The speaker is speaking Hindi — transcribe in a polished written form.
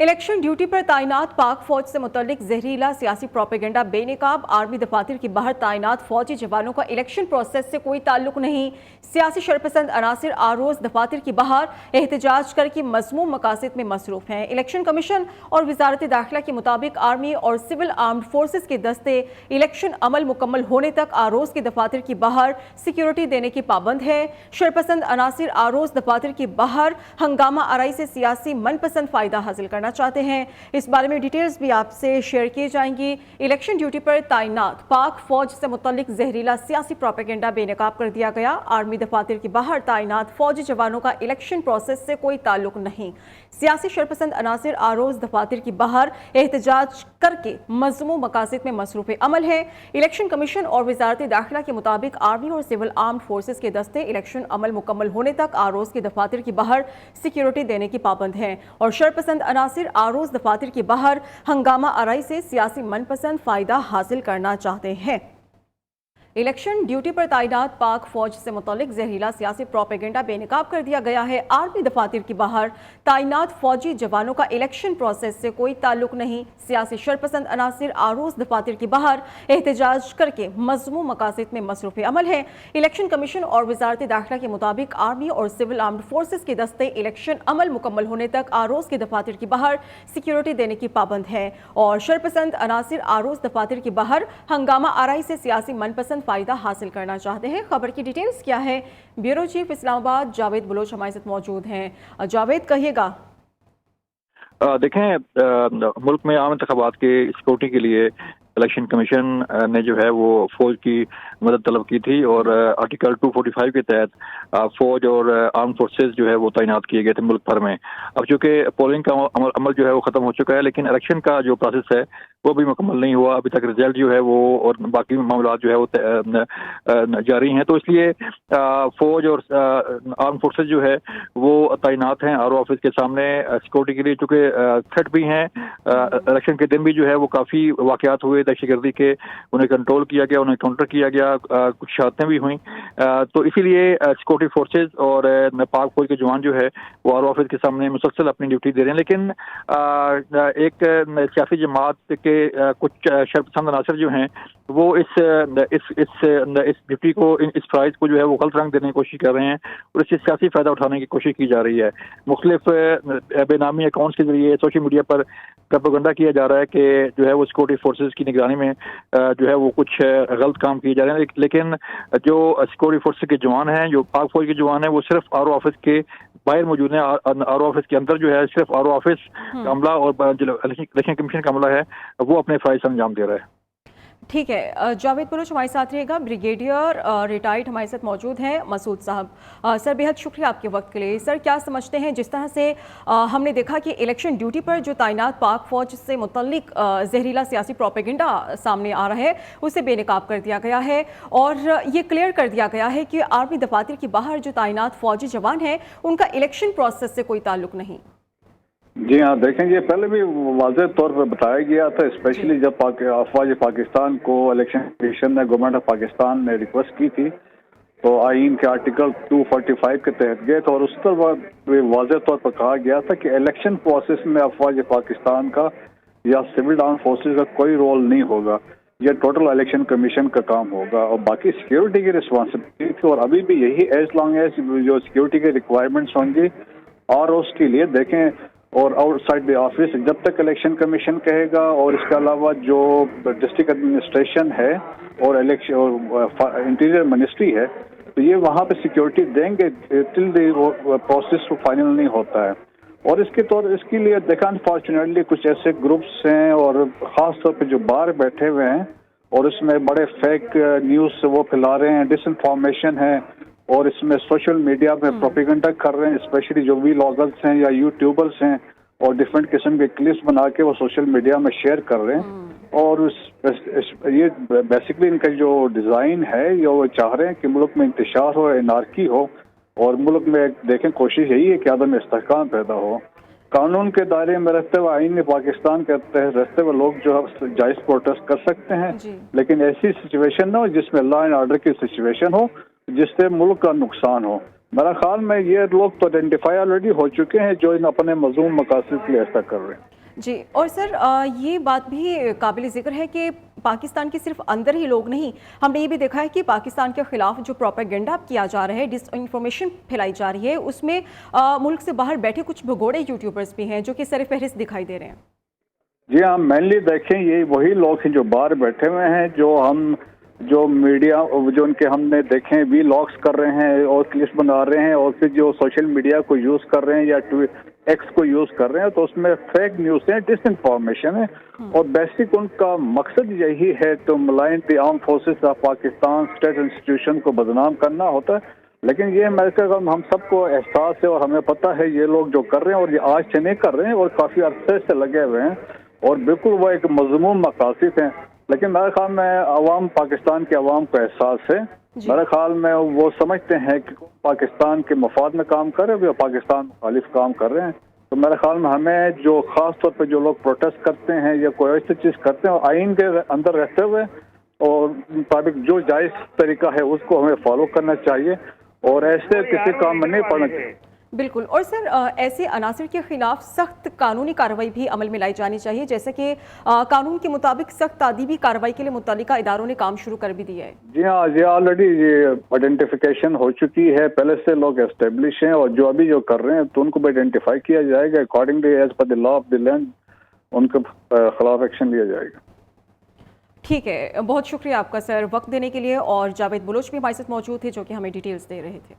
इलेक्शन ड्यूटी पर तैनात पाक फौज से मुतल्लिक जहरीला सियासी प्रोपेगेंडा बेनकाब आर्मी दफातर की बाहर तैनात फौजी जवानों का इलेक्शन प्रोसेस से कोई ताल्लुक नहीं। सियासी शरपसंद अनासिर आरोज दफातर की बाहर एहतजाज करके मज़मूम मकासद में मसरूफ हैं। इलेक्शन कमीशन और वजारत दाखिला के मुताबिक आर्मी और सिविल आर्म्ड फोर्सेज के दस्ते इलेक्शन अमल मुकम्मल होने तक आरोज के दफातर की बाहर सिक्योरिटी देने की पाबंद है। शरपसंद अनासिर आरोज दफातर की बाहर हंगामा आराई से सियासी मनपसंद फायदा हासिल करना चाहते हैं। इस बारे में डिटेल्स भी आपसे शेयर की जाएंगी। इलेक्शन ड्यूटी पर तैनात पाक फौज से मुतल्लिक जहरीला सियासी प्रोपेगेंडा बेनकाब कर दिया गया। आर्मी दफातर की बाहर तैनात फौजी जवानों का इलेक्शन प्रोसेस से कोई ताल्लुक नहीं। सियासी शरपसंद अनासिर आरोज दफातर की बाहर एहतजाज करके मज़मूम मकासद में मसरूफ अमल है। इलेक्शन कमीशन और वजारत दाखिला के मुताबिक आर्मी और सिविल आर्म्ड फोर्सेज के दस्ते इलेक्शन अमल मुकम्मल होने तक आरोज के दफातर की बाहर सिक्योरिटी देने की पाबंद हैं और शरपसंद अनासिर आरोज दफातर की बाहर हंगामा आराई से सियासी मनपसंद फायदा हासिल करना चाहते हैं। इलेक्शन ड्यूटी पर तैनात पाक फौज से मुतल्लिक जहरीला सियासी प्रोपेगेंडा बेनकाब कर दिया गया है। आर्मी दफातर की बाहर तैनात फौजी जवानों का इलेक्शन प्रोसेस से कोई ताल्लुक नहीं। सियासी शरपसंद अनासिर आरोज दफातर की बाहर एहतजाज करके मज़मूम मकासद में मसरूफ अमल है। इलेक्शन कमीशन और वजारत दाखिला के मुताबिक आर्मी और सिविल आर्म्ड फोर्सेज के दस्ते इलेक्शन अमल मुकम्मल होने तक आरोज के दफातर की बाहर सिक्योरिटी देने की पाबंद है और शरपसंद अनासिर आरोज दफातर की बाहर हंगामा आराई से सियासी मनपसंद फायदा हासिल करना चाहते हैं। खबर की डिटेल्स क्या है? ब्यूरो चीफ इस्लामाबाद जावेद बलोच हमारे साथ मौजूद हैं। जावेद, कहिएगा। देखें, मुल्क में आम इंतखाबात के सिक्योरिटी के लिए इलेक्शन कमीशन ने जो है वो फौज की मदद तलब की थी और आर्टिकल 245 के तहत फौज और आर्म फोर्सेस जो है वो तैनात किए गए थे मुल्क भर में। अब चूंकि पोलिंग का अमल जो है वो खत्म हो चुका है, लेकिन इलेक्शन का जो प्रोसेस है वो भी मुकम्मल नहीं हुआ। अभी तक रिजल्ट जो है वो और बाकी मामला जो है वो जारी हैं, तो इसलिए फौज और आर्म फोर्सेस जो है वो तैनात हैं आर ऑफिस के सामने सिक्योरिटी के लिए। चूंकि थ्रेट भी हैं, इलेक्शन के दिन भी जो है वो काफ़ी वाकयात हुए दहशतगर्दी के, उन्हें कंट्रोल किया गया, उन्हें काउंटर किया गया, कुछ शहादतें भी हुई। तो इसीलिए सिक्योरिटी फोर्सेज और पाक फौज के जवान जो है वो आर ऑफिस के सामने मुसलसल अपनी ड्यूटी दे रहे हैं। लेकिन एक सियासी जमात के कुछ शरपसंद अनासर जो हैं वो इस ड्यूटी को, इस प्राइज को जो है वो गलत रंग देने की कोशिश कर रहे हैं और इससे सियासी फायदा उठाने की कोशिश की जा रही है। मुख्तलिफ बेनामी अकाउंट्स के जरिए सोशल मीडिया पर प्रोपेगेंडा किया जा रहा है कि जो है वो सिक्योरिटी फोर्सेज की निगरानी में जो है वो कुछ गलत काम किए जा रहे हैं। लेकिन जो सिक्योरिटी फोर्सेज के जवान हैं, जो पाक फौज के जवान हैं, वो सिर्फ आर ऑफिस के बाहर मौजूद है। आर ऑफिस के अंदर जो है सिर्फ आर ऑफिस का अमला और जो इलेक्शन कमीशन का अमला है वो अपने फराइज अंजाम दे रहा है। ठीक है, जावेद बलोच हमारे साथ रहेगा। ब्रिगेडियर रिटायर्ड हमारे साथ मौजूद हैं मसूद साहब। सर, बेहद शुक्रिया आपके वक्त के लिए। सर, क्या समझते हैं, जिस तरह से हमने देखा कि इलेक्शन ड्यूटी पर जो तैनात पाक फौज से मुतल्लिक जहरीला सियासी प्रोपेगेंडा सामने आ रहा है उसे बेनकाब कर दिया गया है और ये क्लियर कर दिया गया है कि आर्मी दफातर के बाहर जो तैनात फौजी जवान हैं उनका इलेक्शन प्रोसेस से कोई ताल्लुक नहीं। जी हाँ, देखेंगे पहले भी वाज़ेह तौर पर बताया गया था, स्पेशली जब अफवाज पाकिस्तान को इलेक्शन कमीशन ने, गवर्नमेंट ऑफ पाकिस्तान ने रिक्वेस्ट की थी तो आईन के आर्टिकल 245 के तहत गए थे और उस पर वाज़ेह तौर पर कहा गया था कि इलेक्शन प्रोसेस में अफवाज पाकिस्तान का या सिविल आर्म फोर्सेज का कोई रोल नहीं होगा, यह टोटल इलेक्शन कमीशन का काम होगा और बाकी सिक्योरिटी की रिस्पॉन्सिबिलिटी थी। और अभी भी यही एज लॉन्ग एज जो सिक्योरिटी के रिक्वायरमेंट्स होंगी और उसके लिए देखें और आउटसाइड द ऑफिस जब तक इलेक्शन कमीशन कहेगा और इसके अलावा जो डिस्ट्रिक्ट एडमिनिस्ट्रेशन है और इलेक्शन और इंटीरियर मिनिस्ट्री है तो ये वहाँ पे सिक्योरिटी देंगे टिल द प्रोसेस फाइनल नहीं होता है। और इसके लिए देखा अनफॉर्चुनेटली कुछ ऐसे ग्रुप्स हैं और ख़ास तौर पे जो बाहर बैठे हुए हैं और इसमें बड़े फेक न्यूज़ वो फैला रहे हैं, डिसइंफॉर्मेशन है और इसमें सोशल मीडिया में प्रोपेगेंडा कर रहे हैं, स्पेशली जो व्लॉगर्स हैं या यूट्यूबर्स हैं और डिफरेंट किस्म के क्लिप्स बना के वो सोशल मीडिया में शेयर कर रहे हैं। और ये बेसिकली इनका जो डिज़ाइन है ये वो चाह रहे हैं कि मुल्क में इंतशार हो, एनार्की हो और मुल्क में देखें कोशिश यही है कि आदम इस्तेहकाम पैदा हो। कानून के दायरे में रहते हुए, आईन पाकिस्तान के तहत रहते हुए लोग जो है जायज़ प्रोटेस्ट कर सकते हैं, लेकिन ऐसी सिचुएशन ना हो जिसमें लॉ एंड ऑर्डर की सिचुएशन हो जिससे मुल्क का नुकसान हो। मेरा ख्याल में ये लोग तो आइडेंटिफाई ऑलरेडी हो चुके हैं जो इन अपने मज़मूम मकासद के लिए ऐसा कर रहे हैं। जी, और सर ये बात भी काबिल ज़िक्र है कि पाकिस्तान के सिर्फ अंदर ही लोग नहीं, हमने ये भी देखा है कि पाकिस्तान के खिलाफ जो प्रोपेगेंडा किया जा रहा है, डिसइंफॉर्मेशन फैलाई जा रही है, उसमें मुल्क से बाहर बैठे कुछ भगोड़े यूट्यूबर्स भी हैं जो कि सरफहरिस्त दिखाई दे रहे हैं। जी हाँ, मेनली देखें ये वही लोग हैं जो बाहर बैठे हुए हैं, जो मीडिया जो उनके हमने देखे वी लॉग्स कर रहे हैं और क्लिप्स बना रहे हैं और फिर जो सोशल मीडिया को यूज कर रहे हैं या एक्स को यूज कर रहे हैं, तो उसमें फेक न्यूज है, डिसइंफॉर्मेशन है और बेसिक उनका मकसद यही है तो malign the arm forces of Pakistan state institution को बदनाम करना होता है। लेकिन ये अमेरिका का हम सबको एहसास है और हमें पता है ये लोग जो कर रहे हैं और ये आज से नहीं कर रहे हैं और काफी अरसे से लगे हुए हैं और बिल्कुल वो एक मज़मूम मकासद हैं। लेकिन मेरे ख्याल में अवाम पाकिस्तान के अवाम को एहसास है, मेरे ख्याल में वो समझते हैं कि पाकिस्तान के मफाद में काम कर रहे हैं, पाकिस्तान मुखालिफ काम कर रहे हैं। तो मेरे ख्याल में हमें जो खास तौर पे जो लोग प्रोटेस्ट करते हैं या कोई ऐसी चीज़ करते हैं और आइन के अंदर रहते हुए और मुताबिक जो जायज़ तरीका है उसको हमें फॉलो करना चाहिए और ऐसे किसी काम में नहीं पड़ना चाहिए। बिल्कुल। और सर ऐसे अनासर के खिलाफ सख्त कानूनी कार्रवाई भी अमल में लाई जानी चाहिए, जैसे कि कानून के मुताबिक सख्त तादीबी कार्रवाई के लिए मुतल्लिका इदारों ने काम शुरू कर भी दिया है। जी हाँ, ये ऑलरेडी ये आइडेंटिफिकेशन हो चुकी है, पहले से लोग एस्टेब्लिश हैं और जो अभी जो कर रहे हैं तो उनको भी आइडेंटिफाई किया जाएगा accordingly as per the law of the land, उनके खिलाफ एक्शन लिया जाएगा। ठीक है, बहुत शुक्रिया आपका सर वक्त देने के लिए। और जावेद बलोच भी हमारे साथ मौजूद थे जो कि हमें डिटेल्स दे रहे थे।